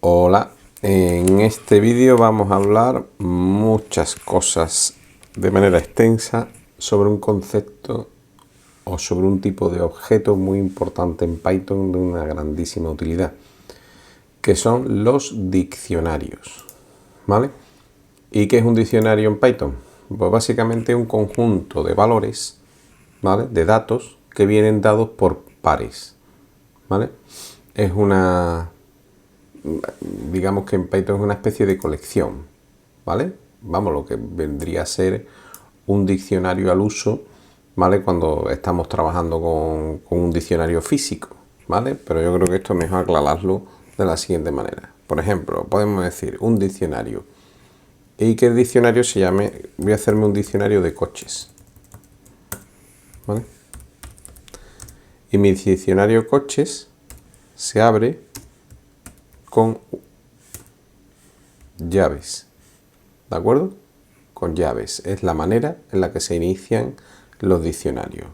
Hola, en este vídeo vamos a hablar muchas cosas de manera extensa sobre un concepto o sobre un tipo de objeto muy importante en Python de una grandísima utilidad, que son los diccionarios, ¿vale? ¿Y qué es un diccionario en Python? Pues básicamente un conjunto de valores, ¿vale? De datos que vienen dados por pares, ¿vale? Es una... digamos que en Python es una especie de colección, ¿vale? Vamos, lo que vendría a ser un diccionario al uso, ¿vale? Cuando estamos trabajando con un diccionario físico, ¿vale? Pero yo creo que esto es mejor aclararlo de la siguiente manera. Por ejemplo, podemos decir un diccionario y que el diccionario se llame, voy a hacerme un diccionario de coches, ¿vale? Y mi diccionario coches se abre con llaves, ¿de acuerdo? Con llaves. Es la manera en la que se inician los diccionarios.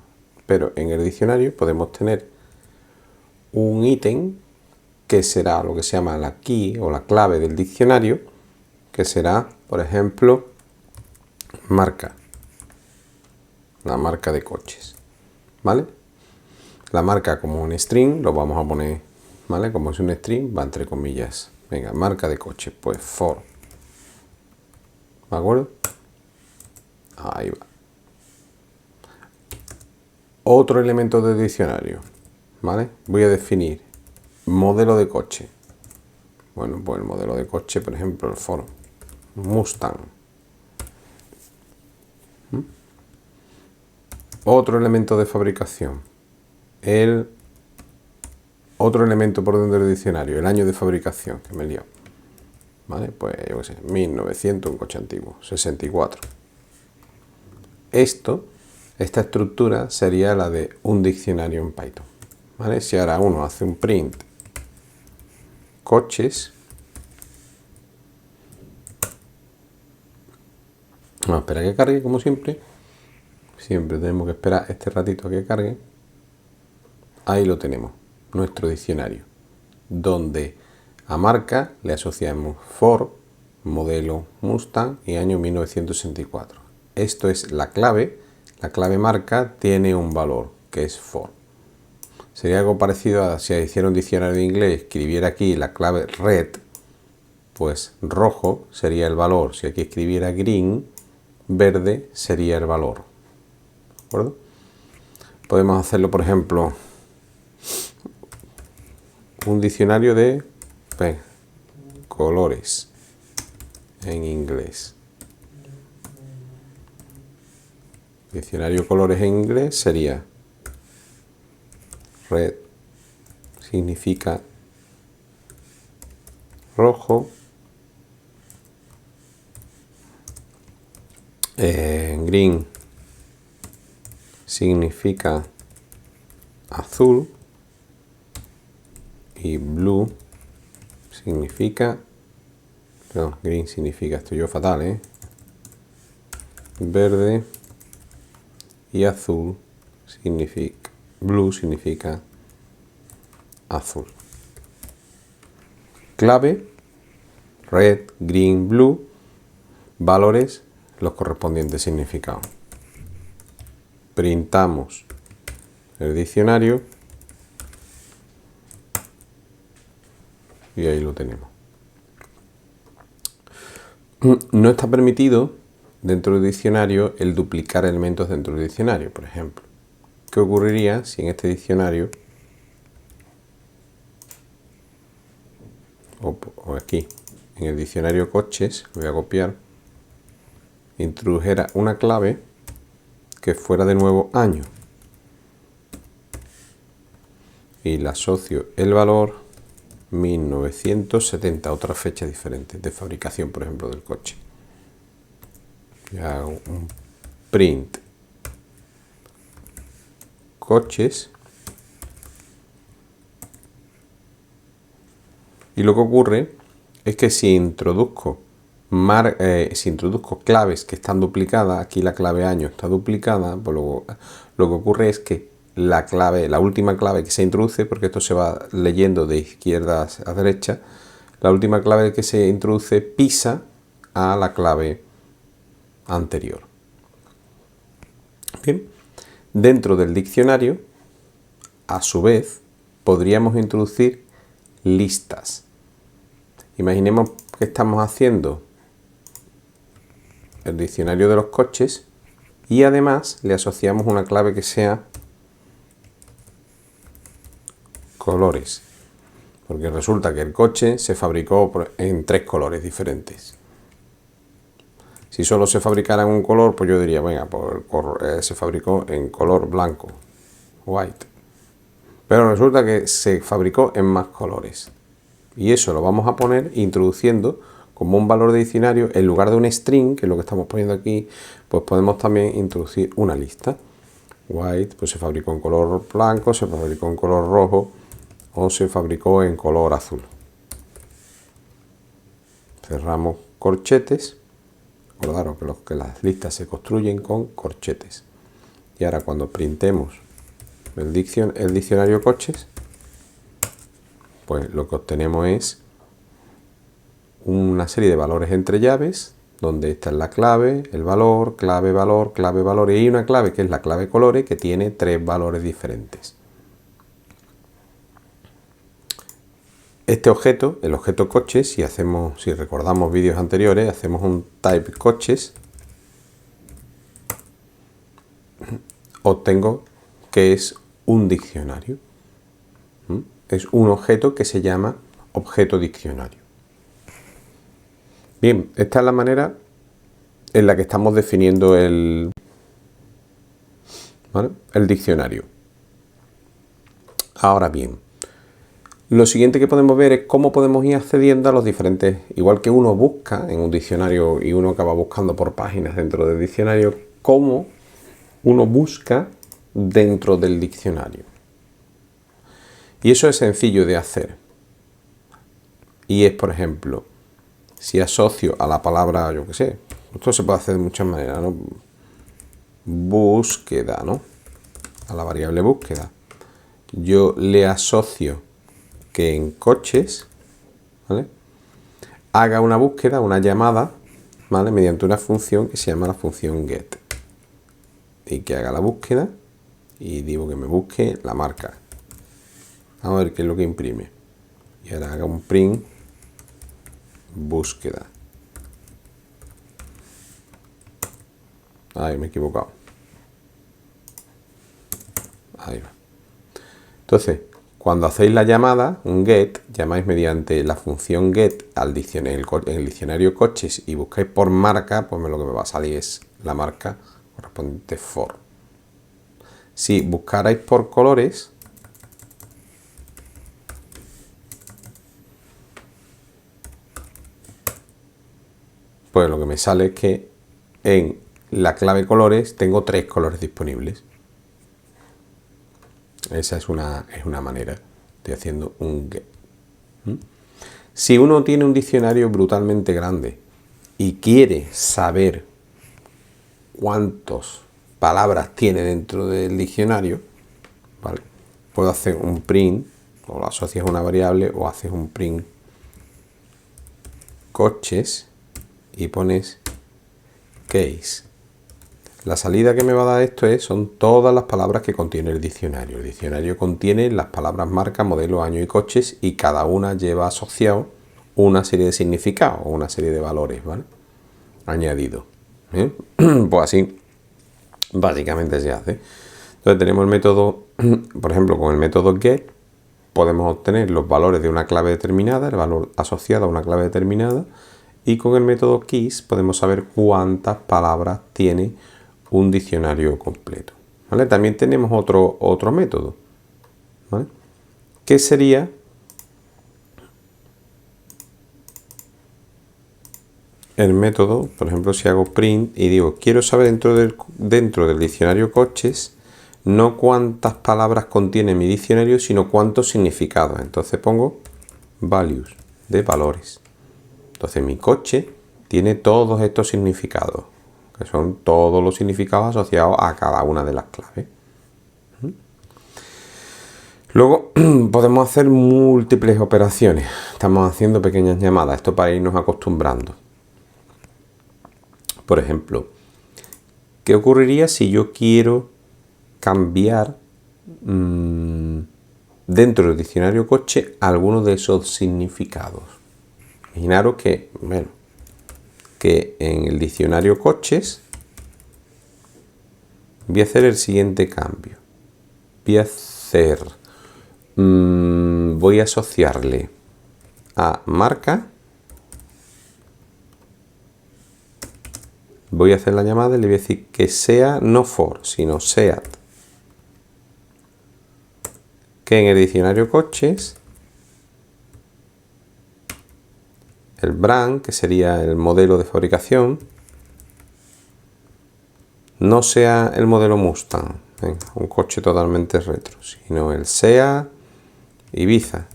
Pero en el diccionario podemos tener un ítem que será lo que se llama la key o la clave del diccionario, que será, por ejemplo, marca. La marca de coches, ¿vale? La marca como un string, lo vamos a poner, ¿vale? Como es un string, va entre comillas. Venga, marca de coches, pues for. ¿De acuerdo? Ahí va. Otro elemento del diccionario, ¿vale? Voy a definir modelo de coche. Bueno, pues el modelo de coche, por ejemplo, el Ford Mustang. Otro elemento de fabricación. Otro elemento por dentro del diccionario, el año de fabricación, que me he liado. ¿Vale? Pues yo qué sé, 1900, un coche antiguo, 64. Esta estructura sería la de un diccionario en Python, ¿vale? Si ahora uno hace un print coches, vamos a esperar a que cargue, como siempre. Siempre tenemos que esperar este ratito a que cargue. Ahí lo tenemos, nuestro diccionario, donde a marca le asociamos Ford, modelo Mustang y año 1964. Esto es la clave marca tiene un valor, que es Ford. Sería algo parecido a si hiciera un diccionario de inglés, escribiera aquí la clave red, pues rojo sería el valor. Si aquí escribiera green, verde sería el valor. ¿De acuerdo? Podemos hacerlo, por ejemplo, un diccionario de colores en inglés. Diccionario colores en inglés sería red significa rojo, green significa azul y blue significa, no, green significa, estoy yo fatal, verde, y azul significa, blue significa azul. Clave, red, green, blue, valores, los correspondientes significados. Printamos el diccionario y ahí lo tenemos. No está permitido dentro del diccionario el duplicar elementos dentro del diccionario, por ejemplo. ¿Qué ocurriría si en este diccionario o aquí en el diccionario coches, voy a copiar, introdujera una clave que fuera de nuevo año y le asocio el valor 1970, otra fecha diferente de fabricación, por ejemplo, del coche? Y hago un print coches y lo que ocurre es que si introduzco claves que están duplicadas, aquí la clave año está duplicada, pues luego lo que ocurre es que la última clave que se introduce, porque esto se va leyendo de izquierda a derecha, la última clave que se introduce pisa a la clave anterior. Bien, dentro del diccionario, a su vez, podríamos introducir listas. Imaginemos que estamos haciendo el diccionario de los coches y además le asociamos una clave que sea colores, porque resulta que el coche se fabricó en 3 colores diferentes. Si solo se fabricara en un color, pues yo diría, venga, pues se fabricó en color blanco, white. Pero resulta que se fabricó en más colores. Y eso lo vamos a poner introduciendo como un valor de diccionario, en lugar de un string, que es lo que estamos poniendo aquí, pues podemos también introducir una lista. White, pues se fabricó en color blanco, se fabricó en color rojo o se fabricó en color azul. Cerramos corchetes. Acordaros que las listas se construyen con corchetes. Y ahora cuando printemos el diccionario coches, pues lo que obtenemos es una serie de valores entre llaves, donde esta es la clave, el valor, clave, valor, clave, valor, y hay una clave que es la clave colores que tiene 3 valores diferentes. Este objeto, el objeto coches, si recordamos vídeos anteriores, hacemos un type coches, obtengo que es un diccionario. Es un objeto que se llama objeto diccionario. Bien, esta es la manera en la que estamos definiendo el diccionario. Ahora bien, lo siguiente que podemos ver es cómo podemos ir accediendo a los diferentes, igual que uno busca en un diccionario y uno acaba buscando por páginas dentro del diccionario, cómo uno busca dentro del diccionario. Y eso es sencillo de hacer. Y es, por ejemplo, si asocio a la palabra, yo qué sé, esto se puede hacer de muchas maneras, ¿no? Búsqueda, ¿no? A la variable búsqueda. Yo le asocio que en coches, ¿vale?, haga una búsqueda, una llamada, ¿vale?, mediante una función que se llama la función get. Y que haga la búsqueda y digo que me busque la marca. Vamos a ver qué es lo que imprime. Y ahora haga un print búsqueda. Ahí me he equivocado. Ahí va. Entonces, cuando hacéis la llamada, un get, llamáis mediante la función get al diccionario, en el diccionario coches y buscáis por marca, pues lo que me va a salir es la marca correspondiente for. Si buscarais por colores, pues lo que me sale es que en la clave colores tengo 3 colores disponibles. Esa es una manera. Estoy haciendo un get. Si uno tiene un diccionario brutalmente grande y quiere saber cuántas palabras tiene dentro del diccionario, ¿vale?, puedo hacer un print, o lo asocias a una variable, o haces un print coches y pones case. La salida que me va a dar esto son todas las palabras que contiene el diccionario. El diccionario contiene las palabras marca, modelo, año y coches, y cada una lleva asociado una serie de significados o una serie de valores, ¿vale?, añadido. Pues así básicamente se hace. Entonces tenemos el método, por ejemplo, con el método get podemos obtener los valores de una clave determinada, el valor asociado a una clave determinada, y con el método keys podemos saber cuántas palabras tiene un diccionario completo, ¿vale? También tenemos otro método, ¿vale?, que sería el método, por ejemplo, si hago print y digo, quiero saber dentro del diccionario coches no cuántas palabras contiene mi diccionario, sino cuántos significados. Entonces pongo values, de valores. Entonces mi coche tiene todos estos significados, que son todos los significados asociados a cada una de las claves. Luego podemos hacer múltiples operaciones. estamos haciendo pequeñas llamadas, esto para irnos acostumbrando. Por ejemplo, ¿qué ocurriría si yo quiero cambiar dentro del diccionario coche alguno de esos significados? Imaginaros que, bueno, que en el diccionario coches voy a hacer el siguiente cambio. Voy a asociarle a marca. Voy a hacer la llamada y le voy a decir que sea no Ford, sino Seat. Que en el diccionario coches, el brand, que sería el modelo de fabricación, no sea el modelo Mustang, un coche totalmente retro, sino el Seat Ibiza.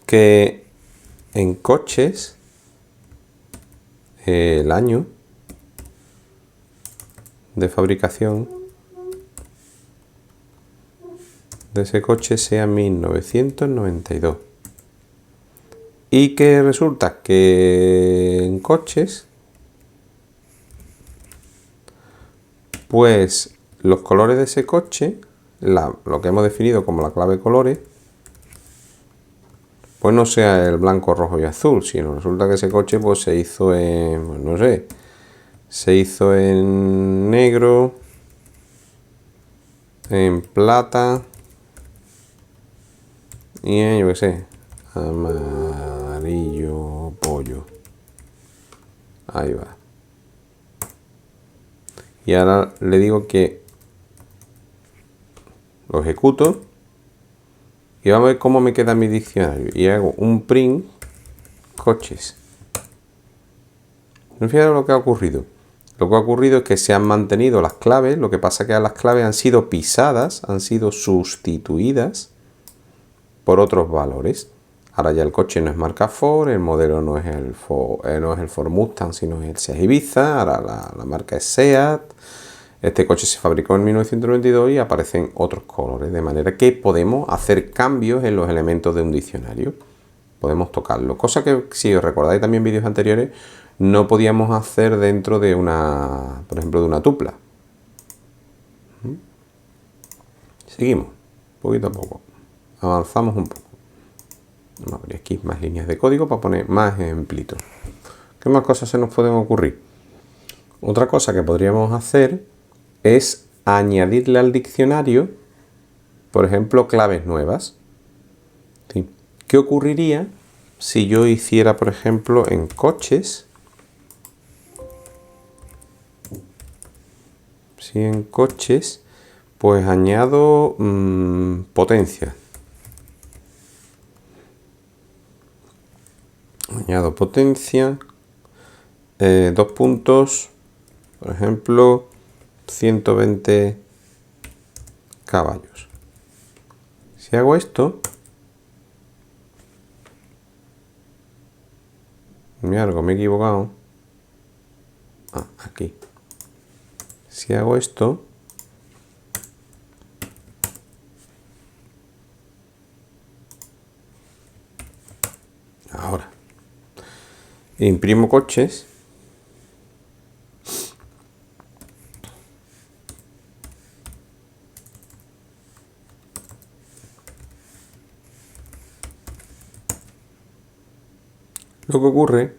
Que en coches el año de fabricación de ese coche sea 1992. Y que resulta que en coches, pues los colores de ese coche, lo que hemos definido como la clave colores, pues no sea el blanco, rojo y azul, sino resulta que ese coche pues se hizo en, pues no sé, se hizo en negro, en plata y en, yo qué sé, amarillo pollo. Ahí va. Y ahora le digo que lo ejecuto y vamos a ver cómo me queda mi diccionario. Y hago un print coches. Fíjate lo que ha ocurrido. Lo que ha ocurrido es que se han mantenido las claves, lo que pasa es que las claves han sido pisadas, han sido sustituidas por otros valores. Ahora ya el coche no es marca Ford, el modelo no es el Ford Mustang, sino es el Seat Ibiza, ahora la marca es Seat. Este coche se fabricó en 1992 y aparecen otros colores, de manera que podemos hacer cambios en los elementos de un diccionario. Podemos tocarlo, cosa que, si os recordáis también vídeos anteriores, no podíamos hacer dentro de una, por ejemplo, de una tupla. Seguimos, poquito a poco, avanzamos un poco. Vamos a abrir aquí más líneas de código para poner más ejemplitos. ¿Qué más cosas se nos pueden ocurrir? Otra cosa que podríamos hacer es añadirle al diccionario, por ejemplo, claves nuevas. ¿Sí? ¿Qué ocurriría si yo hiciera, por ejemplo, en coches? Si en coches, pues añado potencia. Añado potencia, 2 puntos, por ejemplo, 120 caballos. Si hago esto, me he equivocado. Aquí. Si hago esto, ahora imprimo coches. Lo que ocurre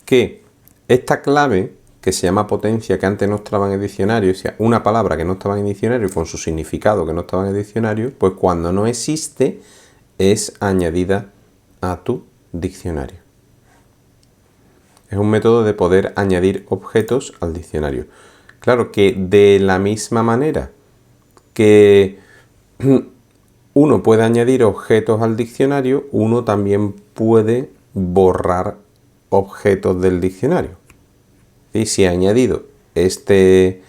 que esta clave, que se llama potencia, que antes no estaba en el diccionario, o sea, una palabra que no estaba en el diccionario con su significado que no estaba en el diccionario, pues cuando no existe es añadida a tu diccionario. Es un método de poder añadir objetos al diccionario. Claro que de la misma manera que uno puede añadir objetos al diccionario, uno también puede borrar objetos del diccionario. Y si he añadido esta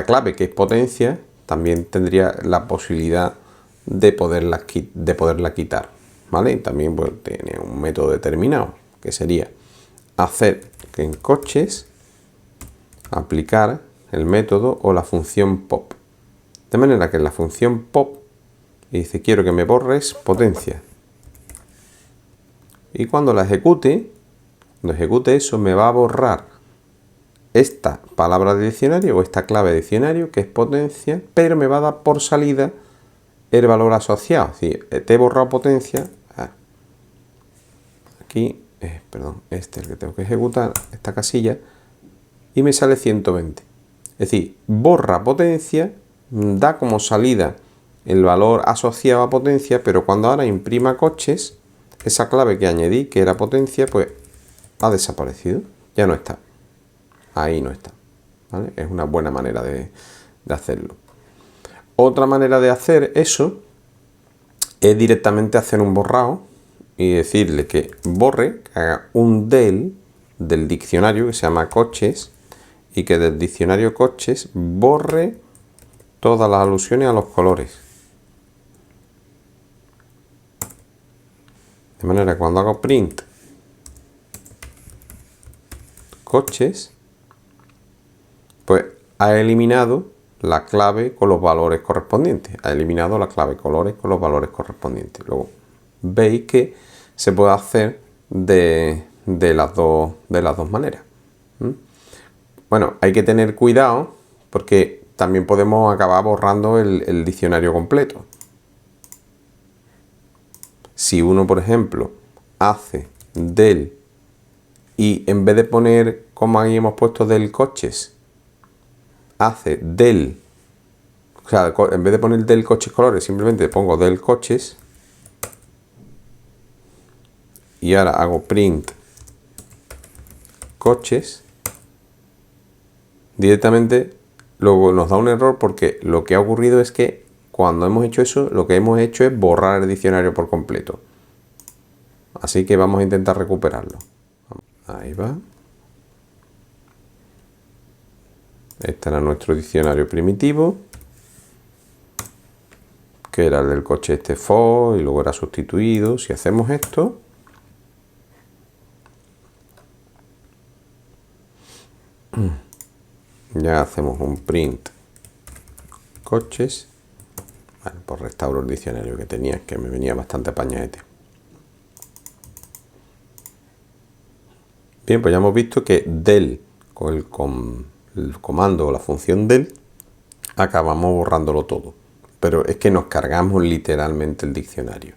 clave que es potencia, también tendría la posibilidad de poderla quitar, ¿vale? Y también pues, tiene un método determinado, que sería hacer que en coches aplicar el método o la función pop. De manera que en la función pop dice quiero que me borres potencia. Y cuando ejecute eso me va a borrar esta palabra de diccionario o esta clave de diccionario que es potencia, pero me va a dar por salida el valor asociado. Es decir, te he borrado potencia. Aquí, perdón, este es el que tengo que ejecutar, esta casilla, y me sale 120. Es decir, borra potencia, da como salida el valor asociado a potencia, pero cuando ahora imprima coches, esa clave que añadí, que era potencia, pues ha desaparecido, ya no está. Ahí no está, ¿vale? Es una buena manera de hacerlo. Otra manera de hacer eso es directamente hacer un borrado y decirle que borre, que haga un del diccionario que se llama coches y que del diccionario coches borre todas las alusiones a los colores. De manera que cuando hago print coches, pues ha eliminado la clave con los valores correspondientes. Ha eliminado la clave colores con los valores correspondientes. Luego veis que se puede hacer de las dos maneras. Bueno, hay que tener cuidado porque también podemos acabar borrando el diccionario completo. Si uno, por ejemplo, hace del y en vez de poner, como ahí hemos puesto del coches, hace del, o sea, en vez de poner del coches colores, simplemente pongo del coches y ahora hago print coches, directamente luego nos da un error porque lo que ha ocurrido es que cuando hemos hecho eso, lo que hemos hecho es borrar el diccionario por completo. Así que vamos a intentar recuperarlo. Ahí va. Este era nuestro diccionario primitivo, que era el del coche este for y luego era sustituido. Si hacemos esto, ya hacemos un print coches. Bueno, pues restauro el diccionario que tenía, que me venía bastante apañadete. Bien, pues ya hemos visto que del, con el comando o la función del, acabamos borrándolo todo. Pero es que nos cargamos literalmente el diccionario.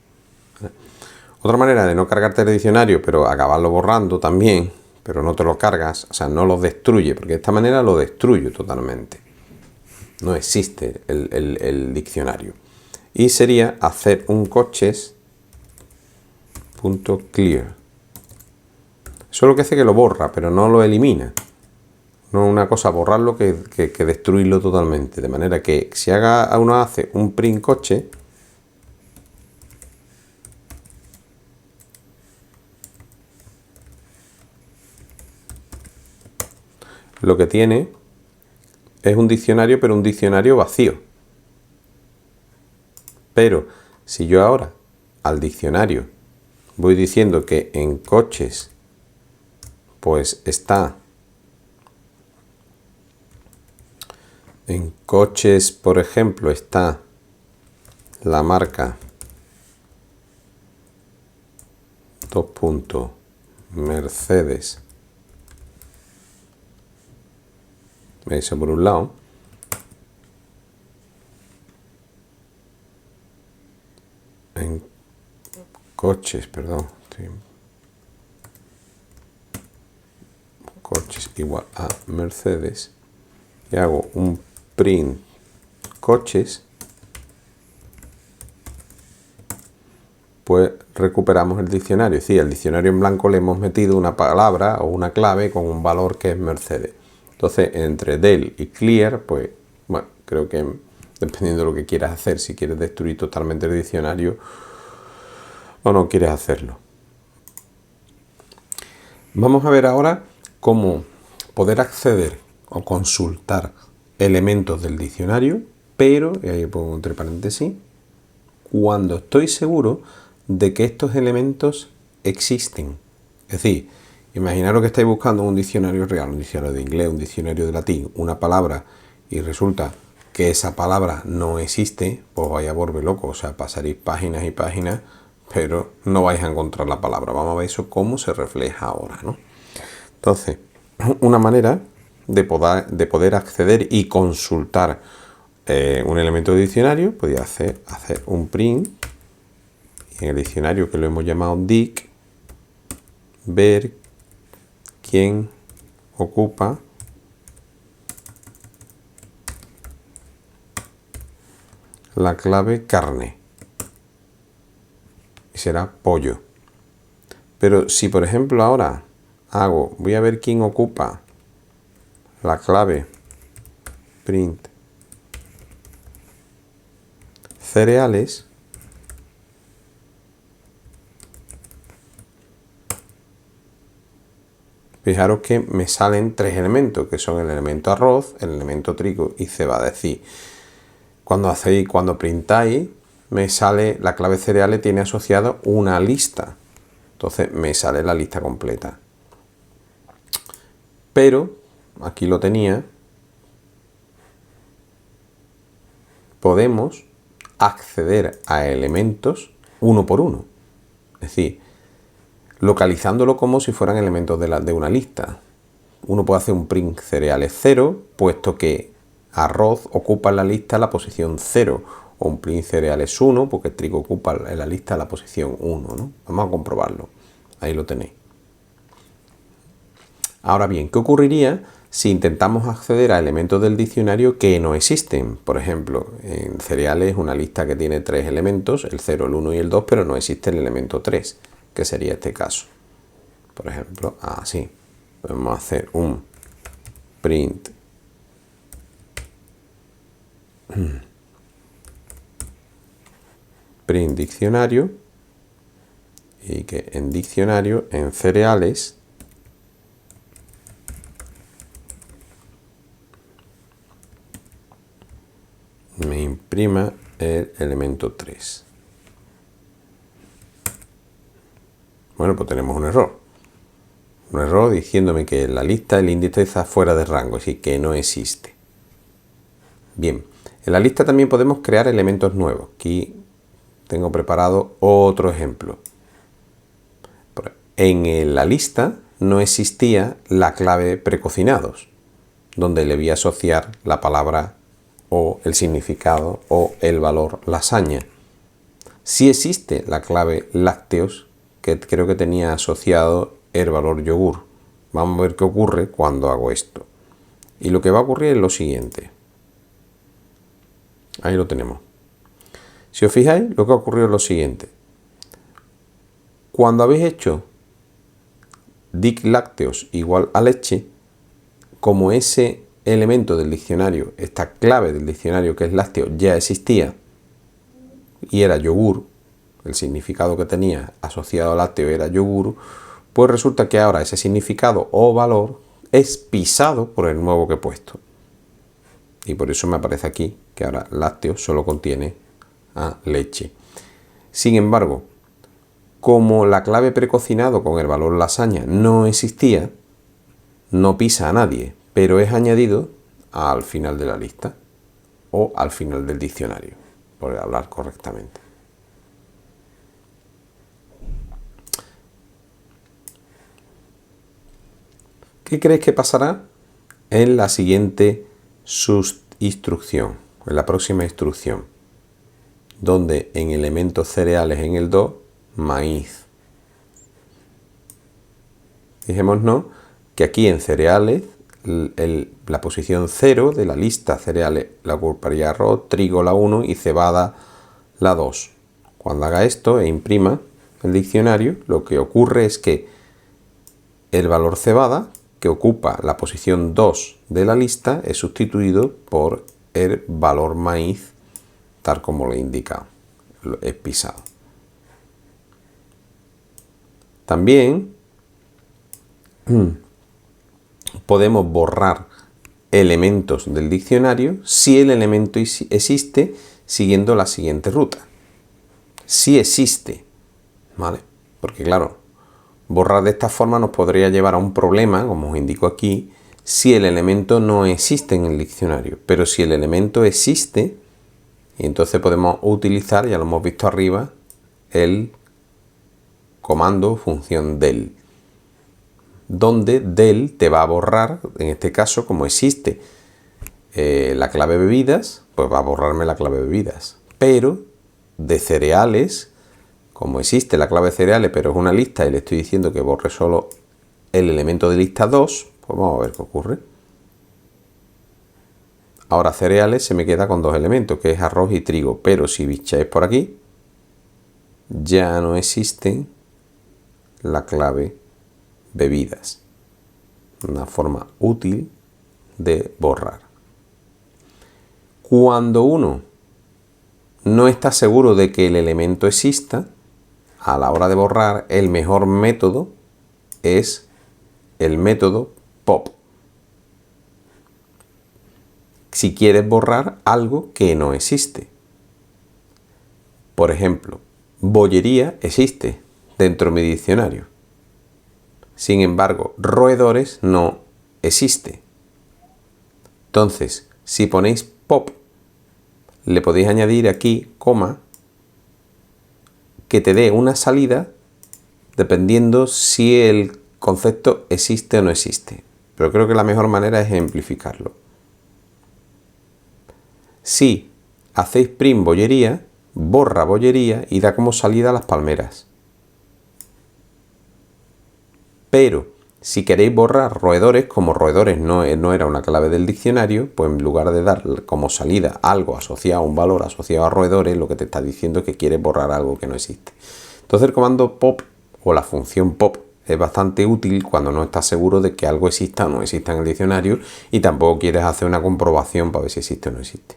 Otra manera de no cargarte el diccionario, pero acabarlo borrando también, pero no te lo cargas, o sea, no lo destruye, porque de esta manera lo destruyo totalmente. No existe el diccionario. Y sería hacer un coches.clear. Eso es lo que hace que lo borra, pero no lo elimina. No es una cosa borrarlo que destruirlo totalmente. De manera que si uno hace un print coche, lo que tiene es un diccionario, pero un diccionario vacío. Pero si yo ahora al diccionario voy diciendo que en coches pues está, en coches por ejemplo está la marca Mercedes, eso por un lado. En coches, perdón, coches igual a Mercedes y hago un print coches, pues recuperamos el diccionario. Es decir, el diccionario en blanco le hemos metido una palabra o una clave con un valor que es Mercedes. Entonces, entre del y clear, pues, bueno, creo que dependiendo de lo que quieras hacer, si quieres destruir totalmente el diccionario o no quieres hacerlo. Vamos a ver ahora cómo poder acceder o consultar elementos del diccionario, pero, y ahí pongo entre paréntesis, cuando estoy seguro de que estos elementos existen. Es decir, imaginaros que estáis buscando un diccionario real, un diccionario de inglés, un diccionario de latín, una palabra, y resulta que esa palabra no existe, pues vais a volver loco. O sea, pasaréis páginas y páginas, pero no vais a encontrar la palabra. Vamos a ver eso cómo se refleja ahora, ¿no? Entonces, una manera de poder acceder y consultar un elemento de diccionario, podría hacer un print y en el diccionario, que lo hemos llamado dic, ver quién ocupa la clave carne y será pollo. Pero si por ejemplo ahora voy a ver quién ocupa la clave print cereales, fijaros que me salen 3 elementos, que son el elemento arroz, el elemento trigo y cebada. Es decir, cuando printáis, me sale la clave cereales, tiene asociado una lista. Entonces me sale la lista completa. Pero, aquí lo tenía, podemos acceder a elementos uno por uno. Es decir, localizándolo como si fueran elementos de una lista. Uno puede hacer un print cereales 0, puesto que arroz ocupa en la lista la posición 0, o un print cereales 1, porque el trigo ocupa en la lista la posición 1, ¿no? Vamos a comprobarlo. Ahí lo tenéis. Ahora bien, ¿qué ocurriría si intentamos acceder a elementos del diccionario que no existen? Por ejemplo, en cereales una lista que tiene 3 elementos, el 0, el 1 y el 2, pero no existe el elemento 3, que sería este caso. Por ejemplo, así. Podemos hacer un print diccionario y que en diccionario, en cereales, me imprima el elemento 3. Bueno, pues tenemos un error. Un error diciéndome que en la lista el índice está fuera de rango, es decir, que no existe. Bien, en la lista también podemos crear elementos nuevos. Aquí tengo preparado otro ejemplo. En la lista no existía la clave precocinados, donde le voy a asociar la palabra o el significado o el valor lasaña. Sí existe la clave lácteos, que creo que tenía asociado el valor yogur. Vamos a ver qué ocurre cuando hago esto. Y lo que va a ocurrir es lo siguiente. Ahí lo tenemos. Si os fijáis, lo que ha ocurrido es lo siguiente. Cuando habéis hecho dic lácteos igual a leche, como ese elemento del diccionario, esta clave del diccionario que es lácteo, ya existía y era yogur, el significado que tenía asociado a lácteo era yogur, pues resulta que ahora ese significado o valor es pisado por el nuevo que he puesto. Y por eso me aparece aquí que ahora lácteo solo contiene a leche. Sin embargo, como la clave precocinado con el valor lasaña no existía, no pisa a nadie, pero es añadido al final de la lista o al final del diccionario, por hablar correctamente. ¿Qué crees que pasará en la siguiente instrucción, en la próxima instrucción? Donde en elementos cereales en el 2, maíz. Fijémonos que aquí en cereales la posición 0 de la lista cereales la ocuparía arroz, trigo la 1 y cebada la 2. Cuando haga esto e imprima el diccionario, lo que ocurre es que el valor cebada, que ocupa la posición 2 de la lista, es sustituido por el valor maíz, tal como lo he indicado, es pisado. También podemos borrar elementos del diccionario si el elemento existe siguiendo la siguiente ruta. Si existe, ¿vale? Porque claro, borrar de esta forma nos podría llevar a un problema, como os indico aquí, si el elemento no existe en el diccionario. Pero si el elemento existe, y entonces podemos utilizar, ya lo hemos visto arriba, el comando función del, donde del te va a borrar, en este caso, como existe la clave bebidas, pues va a borrarme la clave bebidas. Pero de cereales, como existe la clave cereales, pero es una lista y le estoy diciendo que borre solo el elemento de lista 2, pues vamos a ver qué ocurre. Ahora cereales se me queda con dos elementos, que es arroz y trigo. Pero si bicheáis por aquí, ya no existe la clave bebidas. Una forma útil de borrar. Cuando uno no está seguro de que el elemento exista, a la hora de borrar, el mejor método es el método pop. Si quieres borrar algo que no existe. Por ejemplo, bollería existe dentro de mi diccionario. Sin embargo, roedores no existe. Entonces, si ponéis pop, le podéis añadir aquí, coma, que te dé una salida dependiendo si el concepto existe o no existe. Pero creo que la mejor manera es ejemplificarlo. Si hacéis print bollería, borra bollería y da como salida las palmeras. Pero si queréis borrar roedores, como roedores no era una clave del diccionario, pues en lugar de dar como salida algo asociado a un valor asociado a roedores, lo que te está diciendo es que quieres borrar algo que no existe. Entonces el comando pop o la función pop es bastante útil cuando no estás seguro de que algo exista o no exista en el diccionario y tampoco quieres hacer una comprobación para ver si existe o no existe.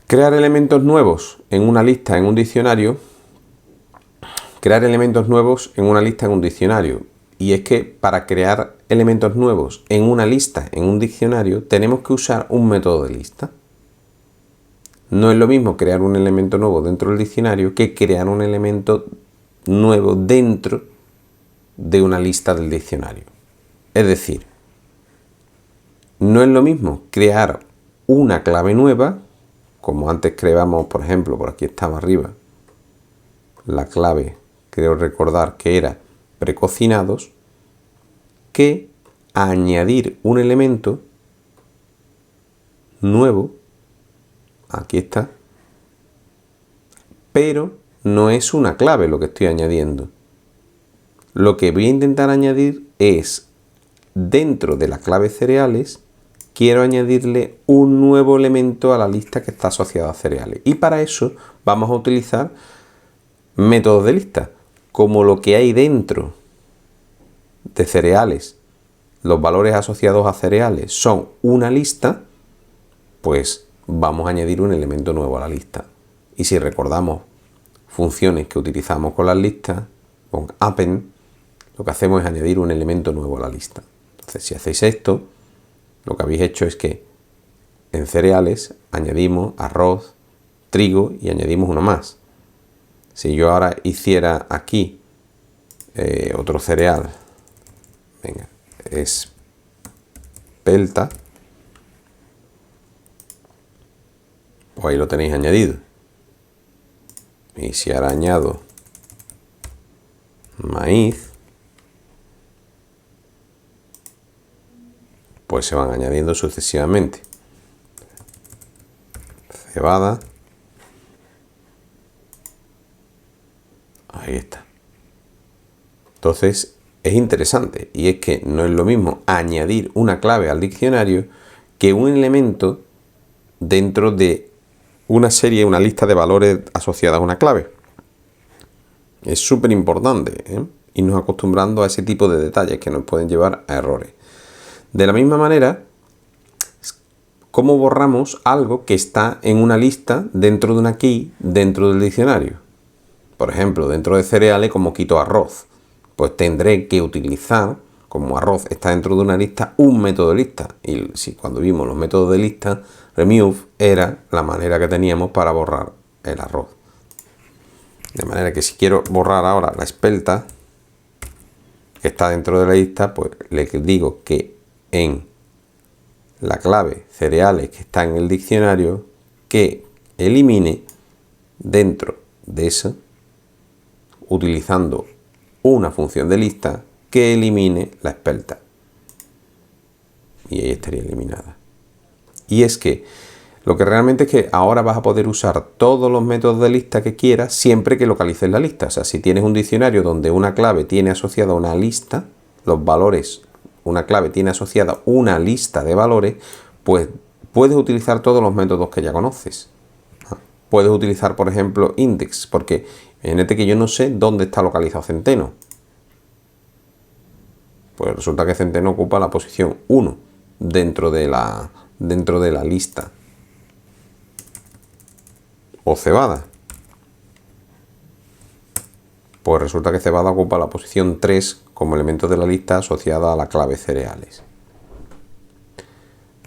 Crear elementos nuevos en una lista en un diccionario. Crear elementos nuevos en una lista en un diccionario. Y es que para crear elementos nuevos en una lista en un diccionario tenemos que usar un método de lista. No es lo mismo crear un elemento nuevo dentro del diccionario que crear un elemento nuevo dentro de una lista del diccionario. Es decir, no es lo mismo crear una clave nueva, como antes creábamos, por ejemplo, por aquí estaba arriba, la clave, creo recordar que era precocinados, que añadir un elemento nuevo, aquí está, pero no es una clave lo que estoy añadiendo. Lo que voy a intentar añadir es, dentro de la clave cereales, quiero añadirle un nuevo elemento a la lista que está asociada a cereales. Y para eso vamos a utilizar métodos de lista. Como lo que hay dentro de cereales, los valores asociados a cereales son una lista, pues vamos a añadir un elemento nuevo a la lista. Y si recordamos funciones que utilizamos con las listas, con append, lo que hacemos es añadir un elemento nuevo a la lista. Entonces, si hacéis esto, lo que habéis hecho es que en cereales añadimos arroz, trigo y añadimos uno más. Si yo ahora hiciera aquí otro cereal, venga, espelta, pues ahí lo tenéis añadido. Y si ahora añado maíz, pues se van añadiendo sucesivamente. Cebada. Ahí está. Entonces es interesante y es que no es lo mismo añadir una clave al diccionario que un elemento dentro de una serie, una lista de valores asociadas a una clave. Es súper importante, irnos acostumbrando a ese tipo de detalles que nos pueden llevar a errores. De la misma manera, ¿cómo borramos algo que está en una lista dentro de una key dentro del diccionario? Por ejemplo, dentro de cereales, como quito arroz, pues tendré que utilizar, como arroz está dentro de una lista, un método de lista. Y si cuando vimos los métodos de lista, remove era la manera que teníamos para borrar el arroz. De manera que si quiero borrar ahora la espelta, que está dentro de la lista, pues le digo que en la clave cereales que está en el diccionario, que elimine dentro de eso, utilizando una función de lista, que elimine la espelta. Y ahí estaría eliminada. Y es que lo que realmente es que ahora vas a poder usar todos los métodos de lista que quieras siempre que localices la lista. O sea, si tienes un diccionario donde una clave tiene asociada una lista, los valores, una clave tiene asociada una lista de valores, pues puedes utilizar todos los métodos que ya conoces. Puedes utilizar, por ejemplo, index, porque imagínate que yo no sé dónde está localizado Centeno. Pues resulta que Centeno ocupa la posición 1 dentro de la lista. O cebada. Pues resulta que cebada ocupa la posición 3 como elemento de la lista asociada a la clave cereales.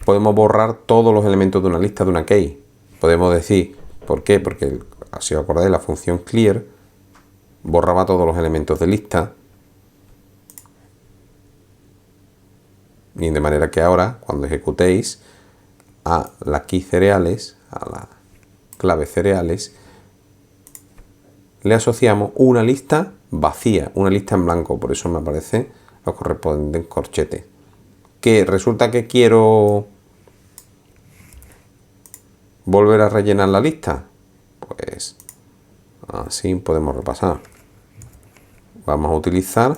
Podemos borrar todos los elementos de una lista de una key. Podemos decir, ¿por qué? Porque, si os acordáis, la función clear borraba todos los elementos de lista. Y de manera que ahora, cuando ejecutéis a la key cereales, a la clave cereales, le asociamos una lista vacía, una lista en blanco. Por eso me aparecen los correspondientes corchetes. Que resulta que quiero volver a rellenar la lista. Pues así podemos repasar. Vamos a utilizar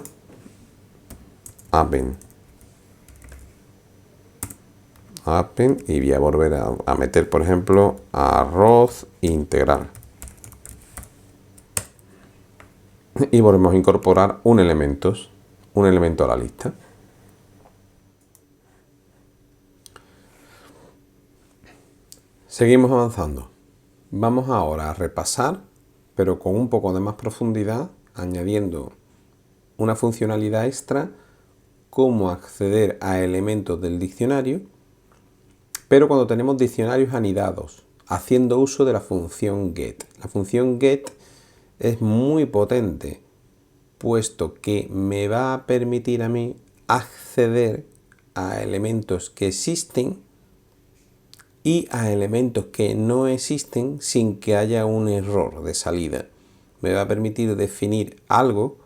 append y voy a volver a meter, por ejemplo, arroz integral. Y volvemos a incorporar un elemento a la lista. Seguimos avanzando. Vamos ahora a repasar, pero con un poco de más profundidad, añadiendo una funcionalidad extra, cómo acceder a elementos del diccionario, pero cuando tenemos diccionarios anidados, haciendo uso de la función get. La función get es muy potente, puesto que me va a permitir a mí acceder a elementos que existen y a elementos que no existen sin que haya un error de salida. Me va a permitir definir algo,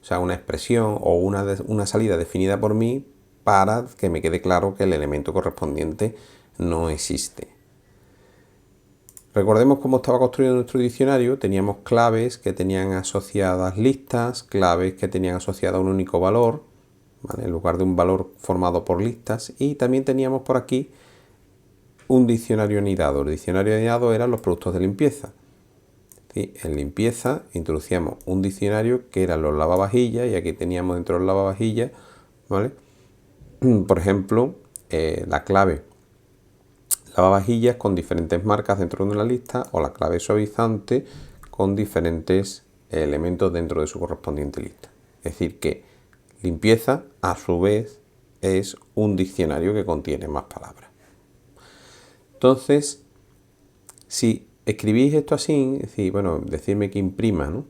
o sea, una expresión o una salida definida por mí para que me quede claro que el elemento correspondiente no existe. Recordemos cómo estaba construido nuestro diccionario. Teníamos claves que tenían asociadas listas, claves que tenían asociada un único valor, ¿vale?, en lugar de un valor formado por listas, y también teníamos por aquí un diccionario anidado. El diccionario anidado eran los productos de limpieza. ¿Sí? En limpieza introducíamos un diccionario que eran los lavavajillas, y aquí teníamos dentro de los lavavajillas, ¿vale?, por ejemplo, la clave lavavajillas con diferentes marcas dentro de una lista, o la clave suavizante con diferentes elementos dentro de su correspondiente lista. Es decir, que limpieza a su vez es un diccionario que contiene más palabras. Entonces, si escribís esto así, es decir, bueno, decirme que imprima, ¿no?,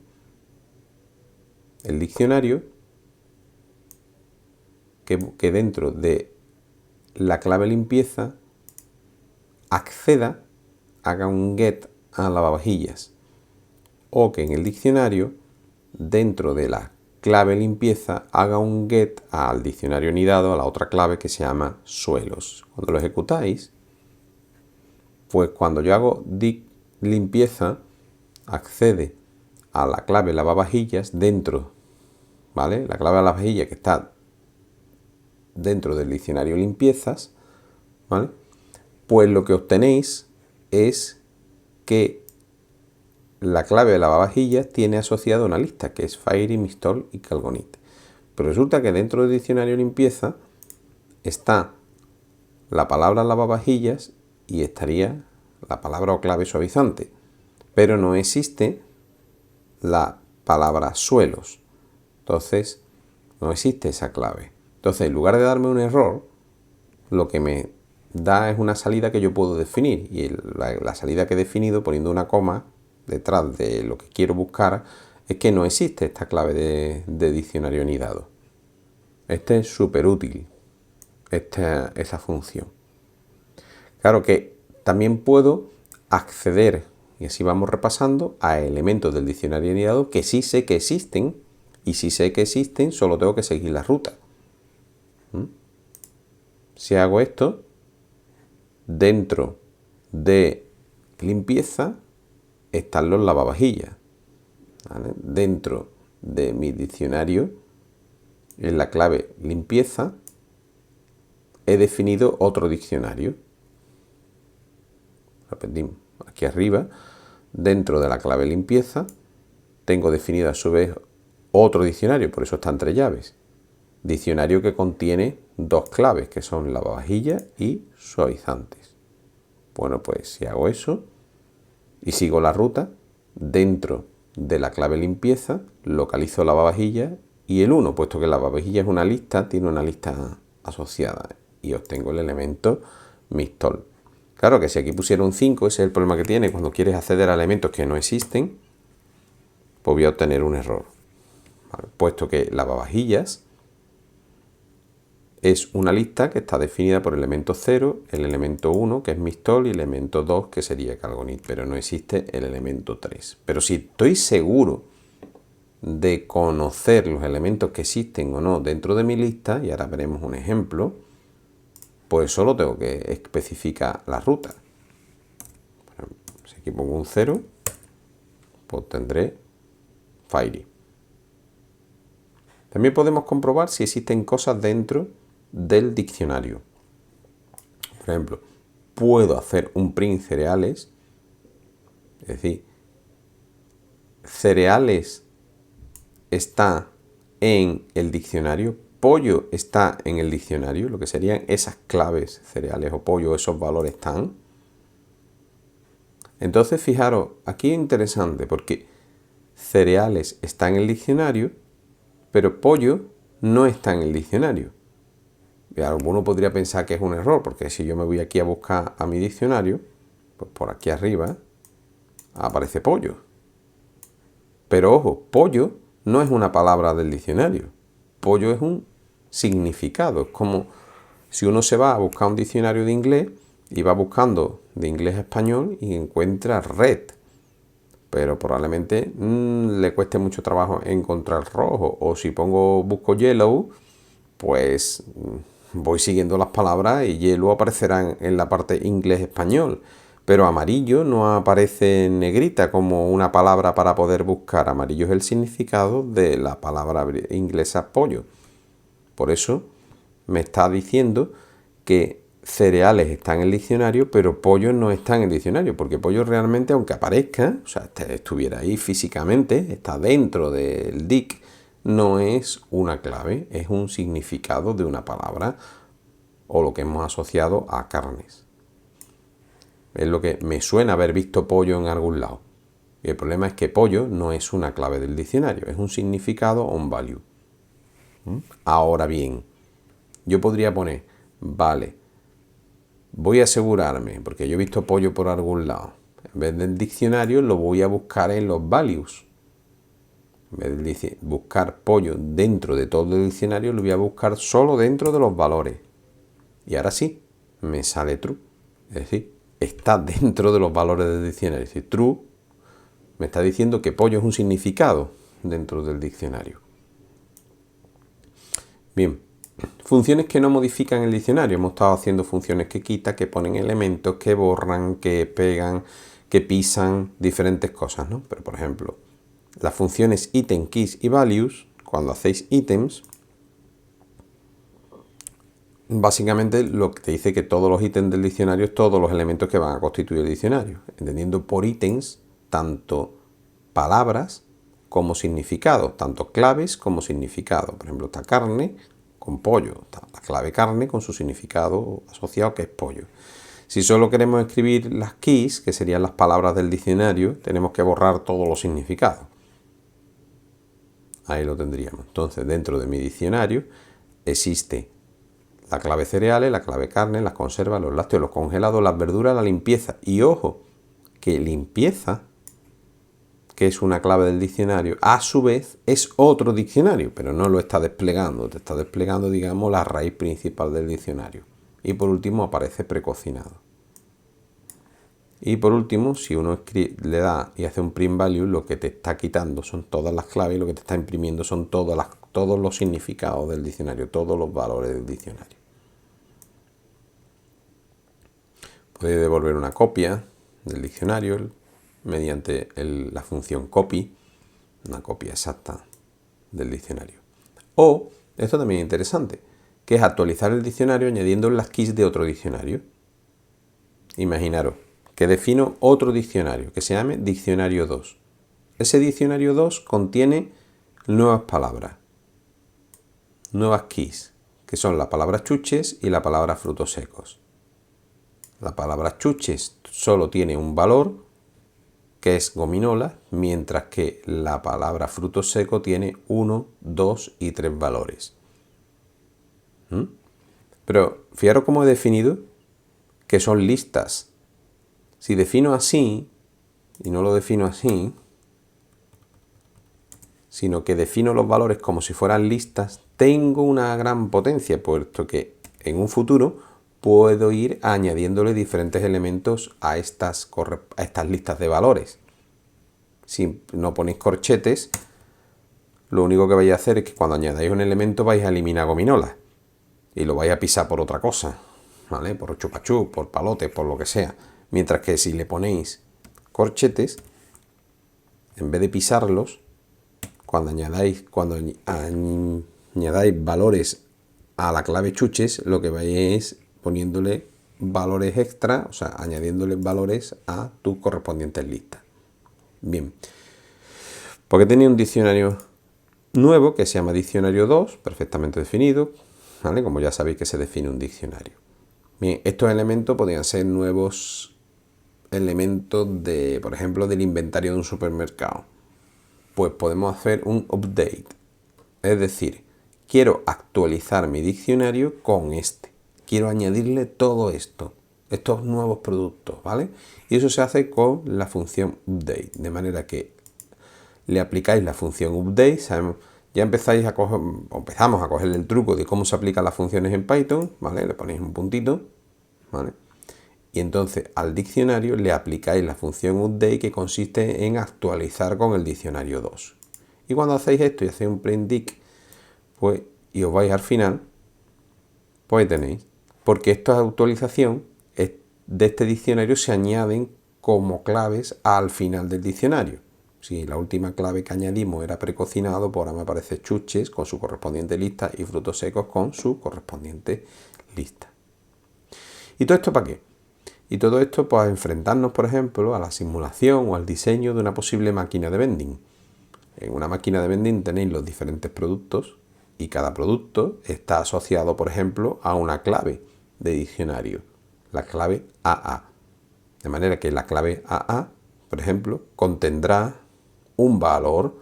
el diccionario, que dentro de la clave limpieza acceda, haga un get a lavavajillas, o que en el diccionario, dentro de la clave limpieza, haga un get al diccionario anidado, a la otra clave que se llama suelos. Cuando lo ejecutáis, pues cuando yo hago limpieza, accede a la clave lavavajillas dentro, ¿vale?, la clave lavavajillas que está dentro del diccionario limpiezas, ¿vale?, pues lo que obtenéis es que la clave de lavavajillas tiene asociada una lista que es Fairy, Mistol y Calgonit. Pero resulta que dentro del diccionario limpieza está la palabra lavavajillas y estaría la palabra o clave suavizante, pero no existe la palabra suelos. Entonces no existe esa clave. Entonces, en lugar de darme un error, lo que me da es una salida que yo puedo definir, y la salida que he definido poniendo una coma detrás de lo que quiero buscar es que no existe esta clave de diccionario anidado. Este es súper útil, esa función. Claro que también puedo acceder, y así vamos repasando, a elementos del diccionario anidado que sí sé que existen, y si sé que existen, solo tengo que seguir la ruta. Si hago esto, dentro de limpieza están los lavavajillas. ¿Vale? Dentro de mi diccionario, en la clave limpieza, he definido otro diccionario. Repetimos, aquí arriba, dentro de la clave limpieza, tengo definido a su vez otro diccionario, por eso está entre llaves. Diccionario que contiene dos claves, que son lavavajillas y suavizantes. Bueno, pues si hago eso y sigo la ruta, dentro de la clave limpieza localizo lavavajillas y el 1, puesto que lavavajillas es una lista, tiene una lista asociada y obtengo el elemento mixtol. Claro que si aquí pusiera un 5, ese es el problema que tiene cuando quieres acceder a elementos que no existen, pues voy a obtener un error. ¿Vale? Puesto que lavavajillas es una lista que está definida por el elemento 0, el elemento 1, que es mixtol, y el elemento 2, que sería calgonit, pero no existe el elemento 3. Pero si estoy seguro de conocer los elementos que existen o no dentro de mi lista, y ahora veremos un ejemplo, pues solo tengo que especificar la ruta. Si aquí pongo un 0, pues tendré Fairy. También podemos comprobar si existen cosas dentro del diccionario. Por ejemplo, puedo hacer un print cereales, es decir, cereales está en el diccionario, pollo está en el diccionario, lo que serían esas claves, cereales o pollo, esos valores están. Entonces, fijaros, aquí es interesante porque cereales está en el diccionario, pero pollo no está en el diccionario. Y alguno podría pensar que es un error, porque si yo me voy aquí a buscar a mi diccionario, pues por aquí arriba aparece pollo. Pero ojo, pollo no es una palabra del diccionario. Pollo es un significado. Es como si uno se va a buscar un diccionario de inglés y va buscando de inglés a español y encuentra red. Pero probablemente le cueste mucho trabajo encontrar rojo. O si busco yellow, pues voy siguiendo las palabras y yellow aparecerá en la parte inglés-español. Pero amarillo no aparece en negrita como una palabra para poder buscar. Amarillo es el significado de la palabra inglesa pollo. Por eso me está diciendo que cereales están en el diccionario, pero pollo no está en el diccionario, porque pollo realmente, aunque aparezca, o sea, estuviera ahí físicamente, está dentro del dic, no es una clave, es un significado de una palabra o lo que hemos asociado a carnes. Es lo que me suena haber visto pollo en algún lado. Y el problema es que pollo no es una clave del diccionario, es un significado o un value. Ahora bien, yo podría poner, vale, voy a asegurarme, porque yo he visto pollo por algún lado. En vez del diccionario lo voy a buscar en los values. En vez de buscar pollo dentro de todo el diccionario, lo voy a buscar solo dentro de los valores. Y ahora sí, me sale true. Es decir, está dentro de los valores del diccionario. Es decir, true me está diciendo que pollo es un significado dentro del diccionario. Bien, funciones que no modifican el diccionario. Hemos estado haciendo funciones que quitan, que ponen elementos, que borran, que pegan, que pisan, diferentes cosas, ¿no? Pero, por ejemplo, las funciones item, keys y values, cuando hacéis ítems, básicamente lo que te dice que todos los ítems del diccionario es todos los elementos que van a constituir el diccionario, entendiendo por ítems tanto palabras como significados, tanto claves como significados. Por ejemplo, está carne con pollo, está la clave carne con su significado asociado que es pollo. Si solo queremos escribir las keys, que serían las palabras del diccionario, tenemos que borrar todos los significados. Ahí lo tendríamos. Entonces, dentro de mi diccionario existe la clave cereales, la clave carne, las conservas, los lácteos, los congelados, las verduras, la limpieza. Y ojo, que limpieza que es una clave del diccionario, a su vez es otro diccionario, pero no lo está desplegando, te está desplegando, digamos, la raíz principal del diccionario. Y por último aparece precocinado. Y por último, si uno le da y hace un print value, lo que te está quitando son todas las claves y lo que te está imprimiendo son todos los significados del diccionario, todos los valores del diccionario. Puede devolver una copia del diccionario mediante la función copy, una copia exacta del diccionario. O, esto también es interesante, que es actualizar el diccionario añadiendo las keys de otro diccionario. Imaginaros que defino otro diccionario que se llame diccionario 2. Ese diccionario 2 contiene nuevas palabras, nuevas keys, que son la palabra chuches y la palabra frutos secos. La palabra chuches solo tiene un valor, que es gominola, mientras que la palabra frutos secos tiene 1, 2 y 3 valores. Pero fijaros cómo he definido que son listas. Si defino así, y no lo defino así, sino que defino los valores como si fueran listas, tengo una gran potencia, puesto que en un futuro puedo ir añadiéndole diferentes elementos a estas listas de valores. Si no ponéis corchetes, lo único que vais a hacer es que cuando añadáis un elemento vais a eliminar gominolas y lo vais a pisar por otra cosa, ¿vale? Por chupachú, por palote, por lo que sea. Mientras que si le ponéis corchetes, en vez de pisarlos, cuando añadáis valores a la clave chuches, lo que vais es poniéndole valores extra, o sea, añadiéndole valores a tus correspondientes listas. Bien, porque tenía un diccionario nuevo que se llama diccionario 2, perfectamente definido, ¿vale? Como ya sabéis que se define un diccionario. Bien, estos elementos podrían ser nuevos elementos de, por ejemplo, del inventario de un supermercado. Pues podemos hacer un update, es decir, quiero actualizar mi diccionario con este. Quiero añadirle todo esto, estos nuevos productos, ¿vale? Y eso se hace con la función update, de manera que le aplicáis la función update, ya empezamos a coger el truco de cómo se aplican las funciones en Python, ¿vale? Le ponéis un puntito, ¿vale? Y entonces al diccionario le aplicáis la función update, que consiste en actualizar con el diccionario 2. Y cuando hacéis esto y hacéis un print dict, pues, y os vais al final, pues tenéis, porque esta actualización de este diccionario se añaden como claves al final del diccionario. Si la última clave que añadimos era precocinado, pues ahora me aparece chuches con su correspondiente lista y frutos secos con su correspondiente lista. ¿Y todo esto para qué? Y todo esto pues a enfrentarnos, por ejemplo, a la simulación o al diseño de una posible máquina de vending. En una máquina de vending tenéis los diferentes productos y cada producto está asociado, por ejemplo, a una clave de diccionario, la clave AA. De manera que la clave AA, por ejemplo, contendrá un valor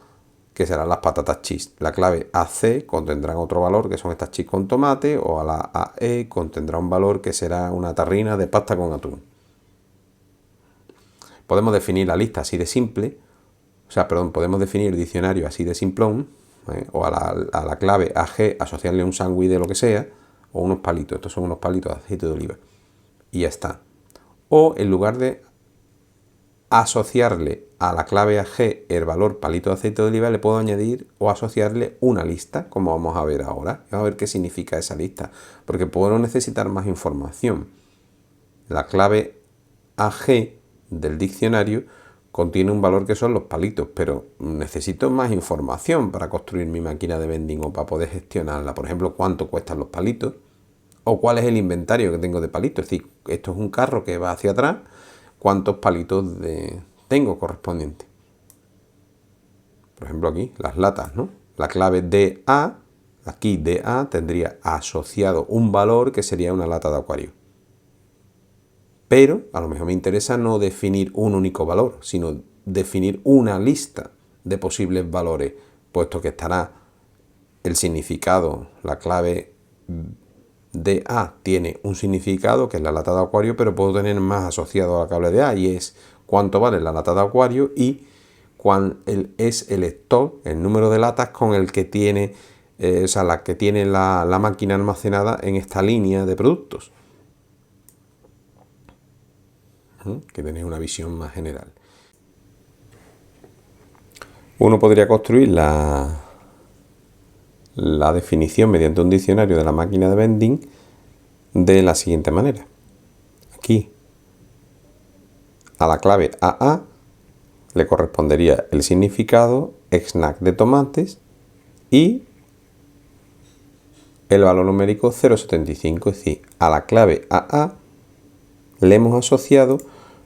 que serán las patatas cheese. La clave AC contendrá otro valor, que son estas cheese con tomate, o a la AE contendrá un valor que será una tarrina de pasta con atún. Podemos definir la lista así de simple, podemos definir el diccionario así de simplón, o a la clave AG asociarle un sándwich de lo que sea, o unos palitos. Estos son unos palitos de aceite de oliva. Y ya está. O en lugar de asociarle a la clave AG el valor palito de aceite de oliva, le puedo añadir o asociarle una lista, como vamos a ver ahora. Vamos a ver qué significa esa lista, porque puedo necesitar más información. La clave AG del diccionario contiene un valor que son los palitos, pero necesito más información para construir mi máquina de vending o para poder gestionarla. Por ejemplo, cuánto cuestan los palitos o cuál es el inventario que tengo de palitos. Es decir, esto es un carro que va hacia atrás, cuántos palitos tengo correspondiente. Por ejemplo aquí, las latas, ¿no? La clave DA, aquí DA tendría asociado un valor que sería una lata de acuario. Pero a lo mejor me interesa no definir un único valor, sino definir una lista de posibles valores, puesto que estará el significado, la clave DA tiene un significado que es la lata de acuario, pero puedo tener más asociado a la clave DA, y es cuánto vale la lata de acuario y es el stock, el número de latas con el que tiene, la que tiene la máquina almacenada en esta línea de productos. Que tenéis una visión más general. Uno podría construir la definición mediante un diccionario de la máquina de vending de la siguiente manera. Aquí, a la clave AA le correspondería el significado snack de tomates y el valor numérico 0,75. Es decir, a la clave AA le hemos asociado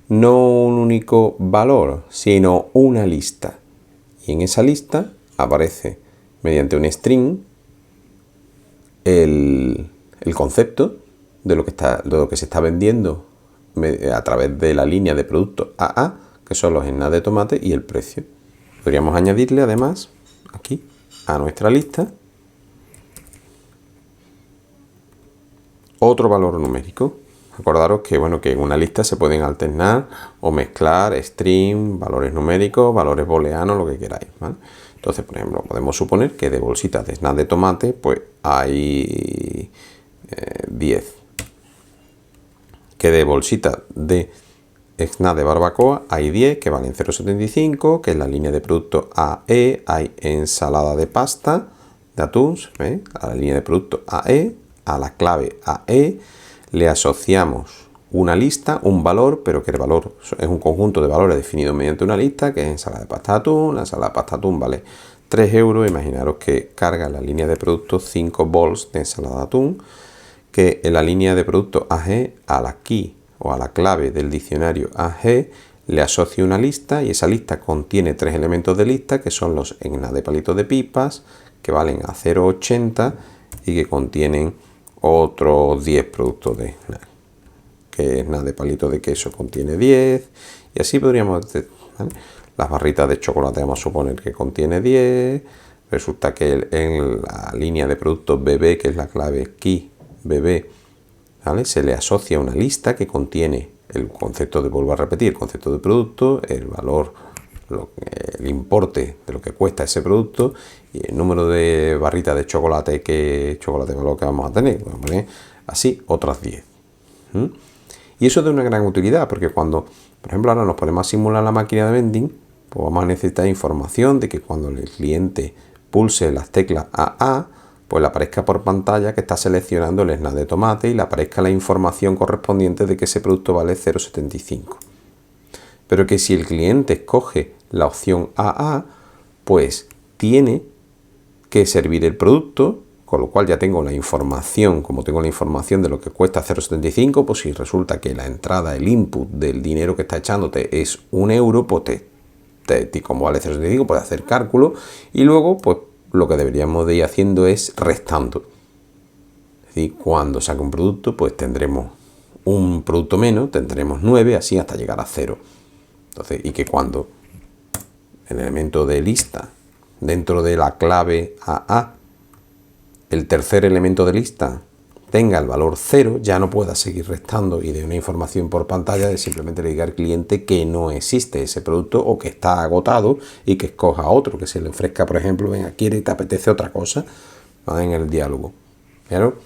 no un único valor, sino una lista. Y en esa lista aparece mediante un string el concepto de lo que se está vendiendo a través de la línea de productos AA, que son los snacks de tomate, y el precio. Podríamos añadirle además aquí a nuestra lista otro valor numérico. Acordaros que, que en una lista se pueden alternar o mezclar string, valores numéricos, valores booleanos, lo que queráis, ¿vale? Entonces, por ejemplo, podemos suponer que de bolsitas de snacks de tomate, pues hay 10. Que de bolsitas de snack de barbacoa hay 10 que valen 0,75, que en la línea de producto AE hay ensalada de pasta de atún, ¿eh? A la línea de producto AE, a la clave AE, le asociamos una lista, un valor, pero que el valor es un conjunto de valores definido mediante una lista, que es ensalada de pasta de atún. La ensalada de pasta de atún vale 3 euros. Imaginaros que carga en la línea de productos 5 bols de ensalada de atún, que en la línea de productos AG, a la key o a la clave del diccionario AG, le asocio una lista, y esa lista contiene 3 elementos de lista, que son los snacks de palitos de pipas, que valen a 0,80 y que contienen otros 10 productos de snack. Que snack de palito de queso contiene 10, y así podríamos, ¿vale? Las barritas de chocolate vamos a suponer que contiene 10. Resulta que en la línea de productos BB, que es la clave key BB, ¿vale?, se le asocia una lista que contiene el concepto de, vuelvo a repetir, el concepto de producto, el valor, el importe de lo que cuesta ese producto y el número de barritas de chocolate valor que vamos a tener. ¿Vale? Así otras 10. Y eso es de una gran utilidad, porque cuando, por ejemplo, ahora nos ponemos a simular la máquina de vending, pues vamos a necesitar información de que cuando el cliente pulse las teclas AA, pues le aparezca por pantalla que está seleccionando el snack de tomate y le aparezca la información correspondiente de que ese producto vale 0,75. Pero que si el cliente escoge la opción AA, pues tiene que servir el producto, con lo cual ya tengo la información, como tengo la información de lo que cuesta 0,75, pues si resulta que la entrada, el input del dinero que está echándote es 1 euro, pues como vale 0,75, puedes hacer cálculo, y luego pues lo que deberíamos de ir haciendo es restando. Es decir, cuando saque un producto, pues tendremos un producto menos, tendremos 9, así hasta llegar a 0. Entonces, y que cuando el elemento de lista dentro de la clave AA, el tercer elemento de lista, tenga el valor 0, ya no pueda seguir restando y de una información por pantalla de simplemente le diga al cliente que no existe ese producto o que está agotado y que escoja otro, que se le ofrezca, por ejemplo, venga, quiere y te apetece otra cosa, ¿vale?, en el diálogo. ¿Pero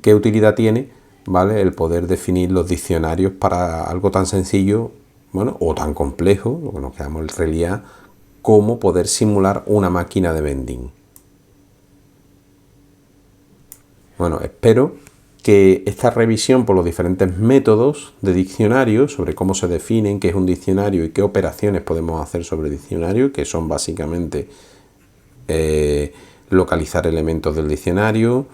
qué utilidad tiene, ¿vale?, el poder definir los diccionarios para algo tan sencillo, bueno, o tan complejo, lo que nos quedamos en realidad, como poder simular una máquina de vending? Bueno, espero que esta revisión por los diferentes métodos de diccionario, sobre cómo se definen, qué es un diccionario y qué operaciones podemos hacer sobre el diccionario, que son básicamente localizar elementos del diccionario,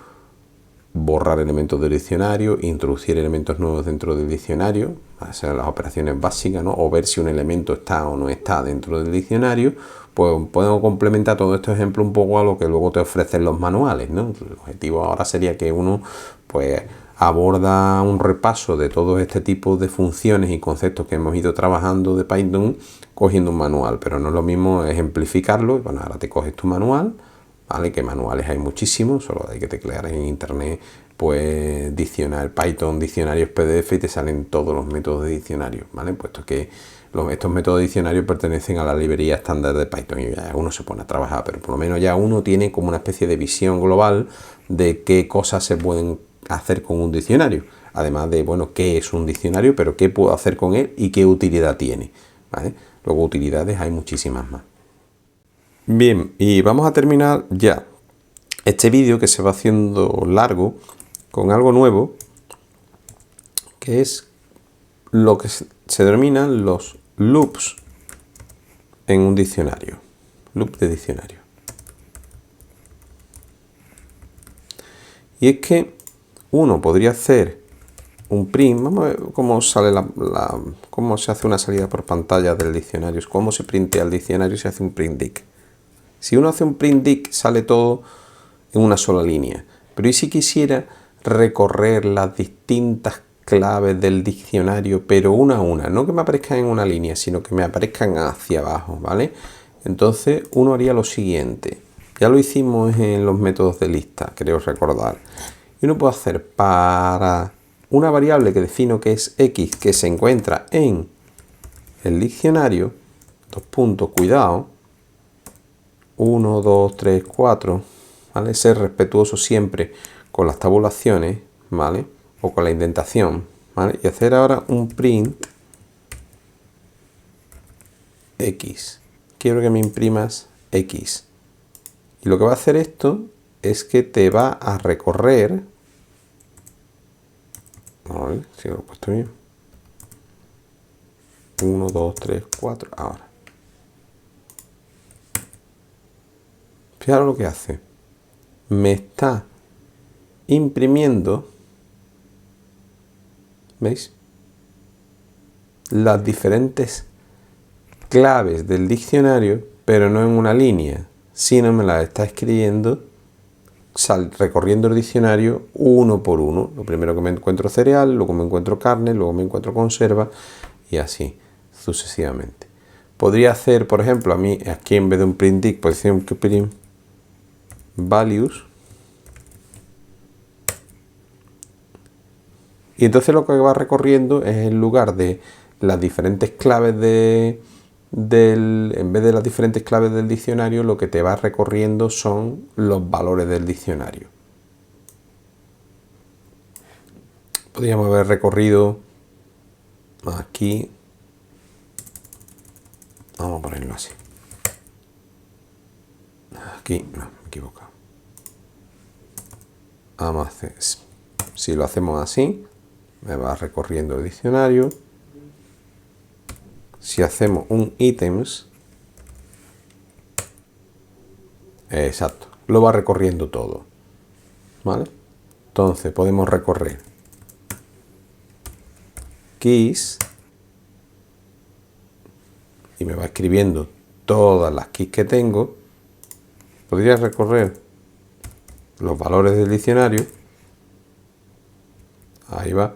borrar elementos del diccionario, introducir elementos nuevos dentro del diccionario, hacer las operaciones básicas, ¿no?, o ver si un elemento está o no está dentro del diccionario. Pues podemos complementar todo este ejemplo un poco a lo que luego te ofrecen los manuales, ¿no? El objetivo ahora sería que uno pues aborda un repaso de todo este tipo de funciones y conceptos que hemos ido trabajando de Python cogiendo un manual, pero no es lo mismo ejemplificarlo. Bueno, ahora te coges tu manual, ¿vale?, que manuales hay muchísimos, solo hay que teclear en internet pues Python diccionarios PDF y te salen todos los métodos de diccionario, ¿vale? Puesto que estos métodos de diccionario pertenecen a la librería estándar de Python y ya uno se pone a trabajar, pero por lo menos ya uno tiene como una especie de visión global de qué cosas se pueden hacer con un diccionario. Además de, bueno, qué es un diccionario, pero qué puedo hacer con él y qué utilidad tiene, ¿vale? Luego utilidades hay muchísimas más. Bien, y vamos a terminar ya este vídeo que se va haciendo largo con algo nuevo, que es lo que se denominan los loops en un diccionario. Loop de diccionario. Y es que uno podría hacer un print. Vamos a ver cómo sale cómo se hace una salida por pantalla del diccionario, cómo se printea el diccionario y se hace un print dict. Si uno hace un print dict sale todo en una sola línea. Pero ¿y si quisiera recorrer las distintas claves del diccionario, pero una a una? No que me aparezcan en una línea, sino que me aparezcan hacia abajo, ¿vale? Entonces uno haría lo siguiente. Ya lo hicimos en los métodos de lista, creo recordar. Y uno puede hacer para una variable que defino que es x, que se encuentra en el diccionario, dos puntos, cuidado, 1, 2, 3, 4, ¿vale? Ser respetuoso siempre con las tabulaciones, ¿vale? O con la indentación, ¿vale? Y hacer ahora un print x. Quiero que me imprimas x. Y lo que va a hacer esto es que te va a recorrer, a ver si lo he puesto bien, 1, 2, 3, 4, ahora. Fijaros lo que hace. Me está imprimiendo, ¿veis?, las diferentes claves del diccionario, pero no en una línea, sino me las está escribiendo recorriendo el diccionario uno por uno. Lo primero que me encuentro cereal, luego me encuentro carne, luego me encuentro conserva y así sucesivamente. Podría hacer, por ejemplo, a mí aquí en vez de un print dict, pues decir un print values. Y entonces lo que va recorriendo es en lugar de las diferentes claves en vez de las diferentes claves del diccionario, lo que te va recorriendo son los valores del diccionario. Podríamos haber recorrido aquí, vamos a ponerlo así. Aquí, no, me he equivocado. Vamos a hacer, si lo hacemos así, me va recorriendo el diccionario. Si hacemos un ítems, exacto, lo va recorriendo todo, ¿vale? Entonces podemos recorrer keys y me va escribiendo todas las keys que tengo. Podría recorrer los valores del diccionario, ahí va,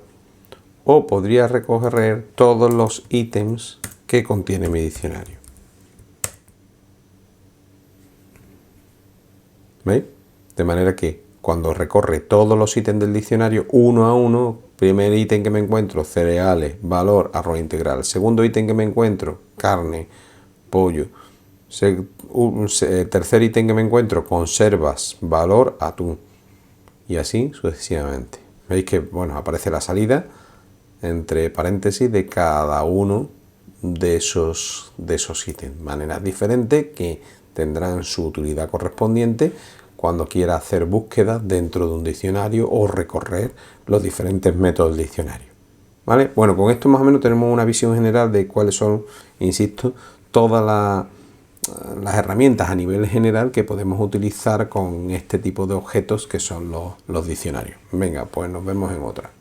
o podría recorrer todos los ítems que contiene mi diccionario. ¿Veis? De manera que cuando recorre todos los ítems del diccionario uno a uno, primer ítem que me encuentro, cereales, valor, arroz integral. Segundo ítem que me encuentro, carne, pollo. Tercer ítem que me encuentro, conservas, valor, atún. Y así sucesivamente. Veis que, bueno, aparece la salida entre paréntesis de cada uno de esos ítems. Maneras diferentes que tendrán su utilidad correspondiente cuando quiera hacer búsquedas dentro de un diccionario o recorrer los diferentes métodos del diccionario. ¿Vale? Bueno, con esto más o menos tenemos una visión general de cuáles son, insisto, todas las herramientas a nivel general que podemos utilizar con este tipo de objetos que son los diccionarios. Venga, pues nos vemos en otra.